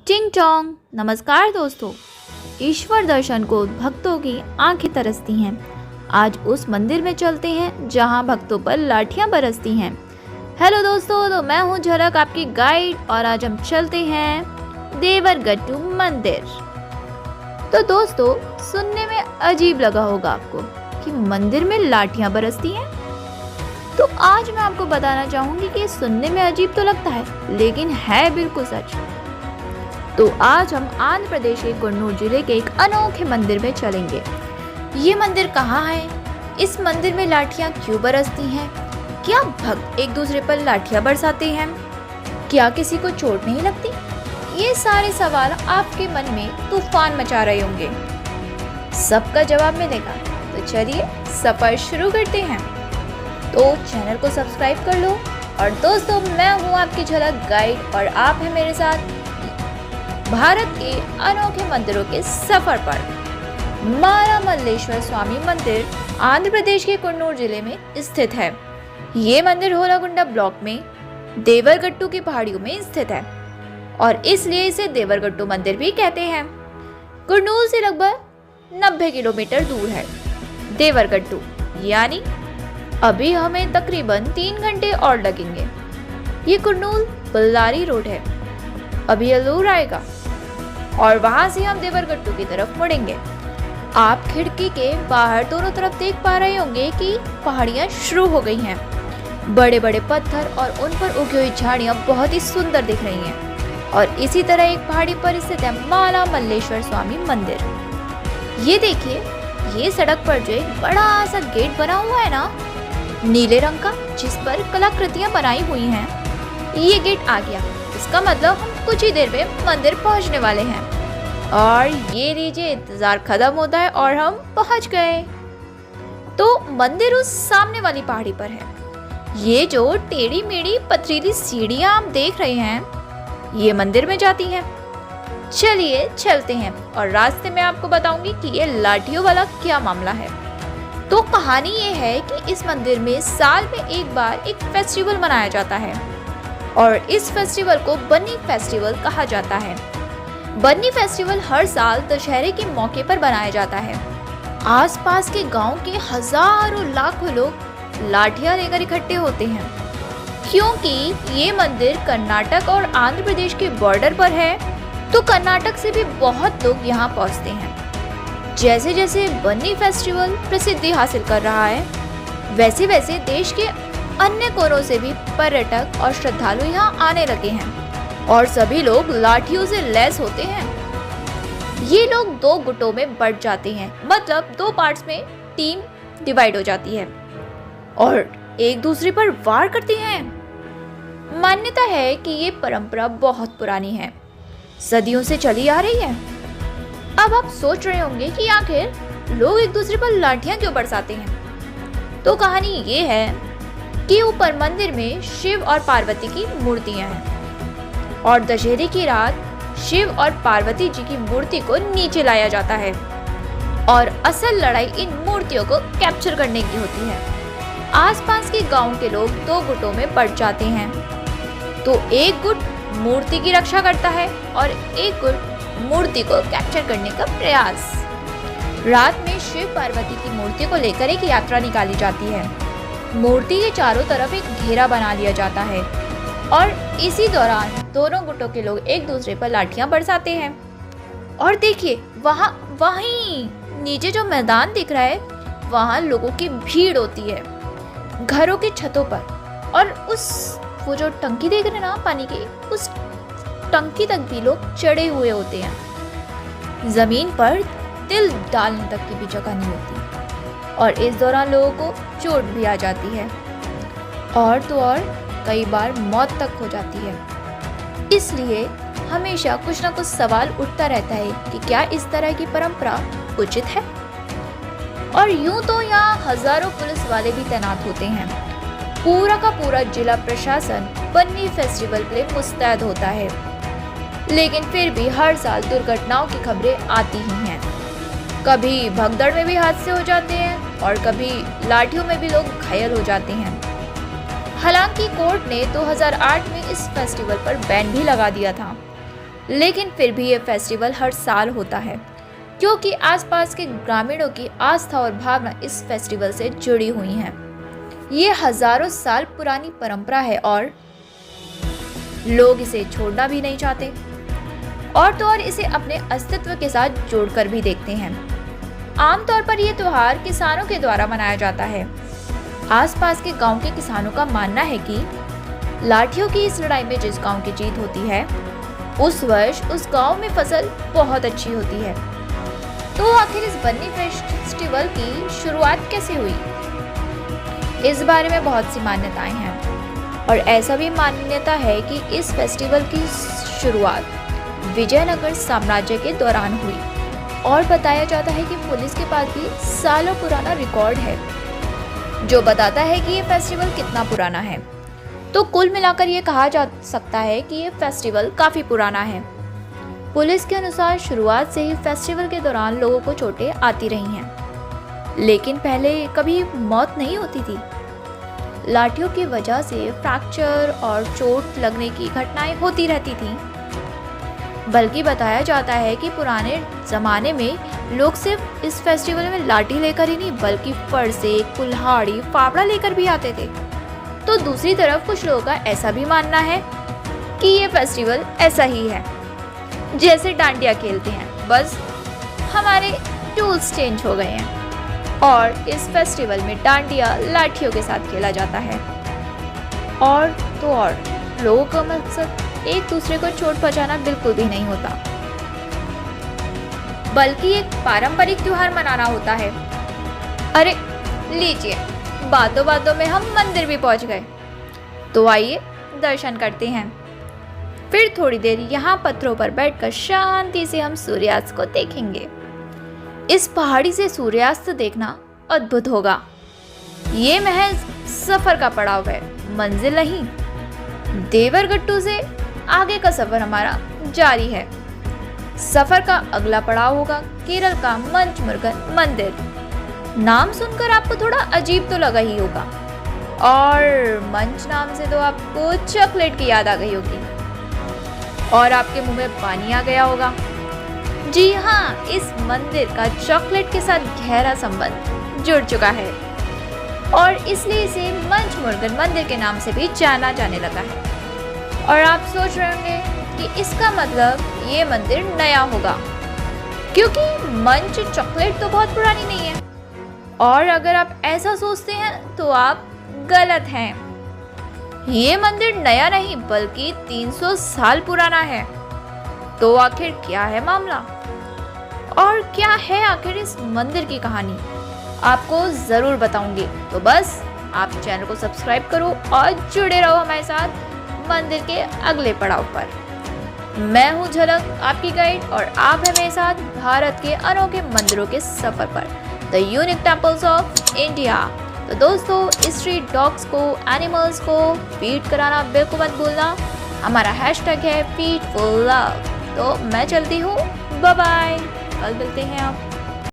चिंग चोंग। नमस्कार दोस्तों। ईश्वर दर्शन को भक्तों की आंखें तरसती हैं। आज उस मंदिर में चलते हैं जहां भक्तों पर लाठियां बरसती हैं। हेलो दोस्तों, तो मैं हूं झलक आपकी गाइड और आज हम चलते हैं देवरगट्टू मंदिर। तो दोस्तों, सुनने में अजीब लगा होगा आपको कि मंदिर में लाठियां बरसती हैं। तो आज मैं आपको बताना चाहूंगी कि सुनने में अजीब तो लगता है, लेकिन है बिल्कुल सच। तो आज हम आंध्र प्रदेश के कुन्नूर जिले के एक अनोखे मंदिर में चलेंगे। ये मंदिर कहाँ है? इस मंदिर में लाठियाँ क्यों बरसती हैं? क्या भक्त एक दूसरे पर लाठियाँ बरसाते हैं? क्या किसी को चोट नहीं लगती? ये सारे सवाल आपके मन में तूफान मचा रहे होंगे। सबका जवाब मिलेगा। तो चलिए सफर शुरू करते हैं। तो चैनल को सब्सक्राइब कर लो। और दोस्तों, मैं हूँ आपकी झलक गाइड और आप हैं मेरे साथ भारत के अनोखे मंदिरों के सफर पर। माला मल्लेश्वर स्वामी मंदिर आंध्र प्रदेश के कुन्नूर जिले में स्थित है। ये मंदिर होलाकुंडा ब्लॉक में देवरगट्टू की पहाड़ियों में स्थित है और इसलिए इसे देवरगट्टू मंदिर भी कहते हैं। कुन्नूर से लगभग 90 किलोमीटर दूर है देवरगट्टू, यानी अभी हमें तकरीबन 3 घंटे और लगेंगे। ये कुन्नूर बल्लारी रोड है, अभी अलूर आएगा और वहां से हम देवरगट्टू की तरफ मुड़ेंगे। आप खिड़की के बाहर दोनों तरफ देख पा रहे होंगे कि पहाड़ियां शुरू हो गई हैं। बड़े बड़े पत्थर और उन पर उगी हुई झाड़ियां बहुत ही सुंदर दिख रही हैं। और इसी तरह एक पहाड़ी पर स्थित है माला मल्लेश्वर स्वामी मंदिर। ये देखिए, ये सड़क पर जो एक बड़ा सा गेट बना हुआ है ना, नीले रंग का, जिस पर कलाकृतियां बनाई हुई हैं, ये गेट आ गया। इसका मतलब हम कुछ ही देर में मंदिर पहुंचने वाले हैं। और ये लीजिए, इंतजार खत्म होता है और हम पहुंच गए। तो मंदिर उस सामने वाली पहाड़ी पर है। ये जो टेढ़ी मेढ़ी पथरीली सीढ़ियां आप देख रहे हैं, ये मंदिर में जाती हैं। चलिए चलते हैं और रास्ते में आपको बताऊंगी कि ये लाठियों वाला क्या मामला है। तो कहानी ये है कि इस मंदिर में साल में एक बार एक फेस्टिवल मनाया जाता है और इस फेस्टिवल को बन्नी फेस्टिवल कहा जाता है। बन्नी फेस्टिवल हर साल दशहरे के मौके पर बनाया जाता है। आसपास के गांव के हजारों लाखों लोग लाठियां लेकर इकट्ठे होते हैं, क्योंकि ये मंदिर कर्नाटक और आंध्र प्रदेश के बॉर्डर पर है। तो कर्नाटक से भी बहुत लोग यहाँ पहुँचते हैं। जैसे जैसे बन्नी फेस्टिवल प्रसिद्धि हासिल कर रहा है, वैसे वैसे देश के अन्य कोनों से भी पर्यटक और श्रद्धालु यहाँ आने लगे हैं और सभी लोग लाठियों से लैस होते हैं। ये लोग 2 गुटों में बंट जाते हैं, मतलब 2 पार्ट्स में टीम डिवाइड हो जाती है और एक दूसरे पर वार करती हैं। मान्यता है कि ये परंपरा बहुत पुरानी है, सदियों से चली आ रही है। अब आप सोच रहे होंगे कि आखिर लोग एक दूसरे पर लाठियां क्यों बरसाते हैं। तो कहानी ये है कि ऊपर मंदिर में शिव और पार्वती की मूर्तियां हैं और दशहरे की रात शिव और पार्वती जी की मूर्ति को नीचे लाया जाता है और असल लड़ाई इन मूर्तियों को कैप्चर करने की होती है। आसपास के गांव के लोग 2 गुटों में बंट जाते हैं। तो एक गुट मूर्ति की रक्षा करता है और एक गुट मूर्ति को कैप्चर करने का प्रयास। रात में शिव पार्वती की मूर्ति को लेकर एक यात्रा निकाली जाती है। मूर्ति के चारों तरफ एक घेरा बना लिया जाता है और इसी दौरान दोनों गुटों के लोग एक दूसरे पर लाठियां बरसाते हैं। और देखिए, वहीं नीचे जो मैदान दिख रहा है, वहां लोगों की भीड़ होती है घरों की छतों पर। और वो जो टंकी देख रहे हैं ना पानी की, उस टंकी तक भी लोग चढ़े हुए होते हैं। जमीन पर तिल डालने तक की भी जगह नहीं होती और इस दौरान लोगों को चोट भी आ जाती है और तो और कई बार मौत तक हो जाती है। इसलिए हमेशा कुछ ना कुछ सवाल उठता रहता है कि क्या इस तरह की परंपरा उचित है। और यूं तो यहाँ हजारों पुलिस वाले भी तैनात होते हैं। पूरा का पूरा जिला प्रशासन बन्नी फेस्टिवल के लिए मुस्तैद होता है, लेकिन फिर भी हर साल दुर्घटनाओं की खबरें आती ही हैं। कभी भगदड़ में भी हादसे हो जाते हैं और कभी लाठियों में भी लोग घायल हो जाते हैं। हालांकि कोर्ट ने 2008 में इस फेस्टिवल पर बैन भी लगा दिया था लेकिन फिर भी ये फेस्टिवल हर साल होता है क्योंकि आसपास के ग्रामीणों की आस्था और भावना इस फेस्टिवल से जुड़ी हुई हैं। ये हजारों साल पुरानी परंपरा है और लोग इसे छोड़ना भी नहीं चाहते और तो और इसे अपने अस्तित्व के साथ जोड़कर भी देखते हैं। आमतौर पर यह त्योहार किसानों के द्वारा मनाया जाता है। आसपास के गांव के किसानों का मानना है कि लाठियों की इस लड़ाई में जिस गांव की जीत होती है उस वर्ष उस गांव में फसल बहुत अच्छी होती है। तो आखिर इस बन्नी फेस्टिवल की शुरुआत कैसे हुई? इस बारे में बहुत सी मान्यताएं हैं और ऐसा भी मान्यता है कि इस फेस्टिवल की शुरुआत विजयनगर साम्राज्य के दौरान हुई और बताया जाता है कि पुलिस के पास भी सालों पुराना रिकॉर्ड है जो बताता है कि ये फेस्टिवल कितना पुराना है। तो कुल मिलाकर ये कहा जा सकता है कि ये फेस्टिवल काफ़ी पुराना है। पुलिस के अनुसार शुरुआत से ही फेस्टिवल के दौरान लोगों को चोटें आती रही हैं, लेकिन पहले कभी मौत नहीं होती थी। लाठियों की वजह से फ्रैक्चर और चोट लगने की घटनाएं होती रहती थीं। बल्कि बताया जाता है कि पुराने ज़माने में लोग सिर्फ इस फेस्टिवल में लाठी लेकर ही नहीं बल्कि फरसे, कुल्हाड़ी, फावड़ा लेकर भी आते थे। तो दूसरी तरफ कुछ लोगों का ऐसा भी मानना है कि ये फेस्टिवल ऐसा ही है जैसे डांडिया खेलते हैं, बस हमारे टूल्स चेंज हो गए हैं और इस फेस्टिवल में डांडिया लाठियों के साथ खेला जाता है। और तो और लोगों का मकसद एक दूसरे को चोट पहुंचाना बिल्कुल भी नहीं होता, बल्कि एक पारंपरिक त्योहार मनाना होता है। अरे लीजिए, बातों बातों में हम मंदिर भी पहुंच गए, तो आइए दर्शन करते हैं। फिर थोड़ी देर यहाँ पत्थरों पर बैठकर शांति से हम सूर्यास्त को देखेंगे। इस पहाड़ी से सूर्यास्त देखना अद्भुत होगा। ये महज सफर का पड़ाव है, मंजिल नहीं। देवरगट्टू से आगे का सफर हमारा जारी है। सफर का अगला पड़ाव होगा केरल का मंचमुर्गन मंदिर। नाम सुनकर आपको थोड़ा अजीब तो लगा ही होगा और मंच नाम से तो आपको चॉकलेट की याद आ गई होगी और आपके मुंह में पानी आ गया होगा। जी हाँ, इस मंदिर का चॉकलेट के साथ गहरा संबंध जुड़ चुका है और इसलिए इसे मंचमुर्गन मंदिर के नाम से भी जाना जाने लगा है। और आप सोच रहे होंगे कि इसका मतलब ये मंदिर नया होगा, क्योंकि मंच चॉकलेट तो बहुत पुरानी नहीं है। और अगर आप ऐसा सोचते हैं तो आप गलत हैं। ये मंदिर नया नहीं बल्कि 300 साल पुराना है। तो आखिर क्या है मामला और क्या है आखिर इस मंदिर की कहानी, आपको जरूर बताऊंगी। तो बस आप चैनल को सब्सक्राइब करो और जुड़े रहो हमारे साथ मंदिर के अगले पड़ाव पर। मैं हूँ झलक, आपकी गाइड, और आप हैं मेरे साथ भारत के अनोखे मंदिरों के सफर पर, the unique temples of India. तो दोस्तों, स्ट्रीट डॉग्स को, एनिमल्स को फीड कराना बिल्कुल मत भूलना। हमारा हैशटैग है फीड फॉर लव। तो मैं चलती हूँ, बाय बाय, कल मिलते हैं आप।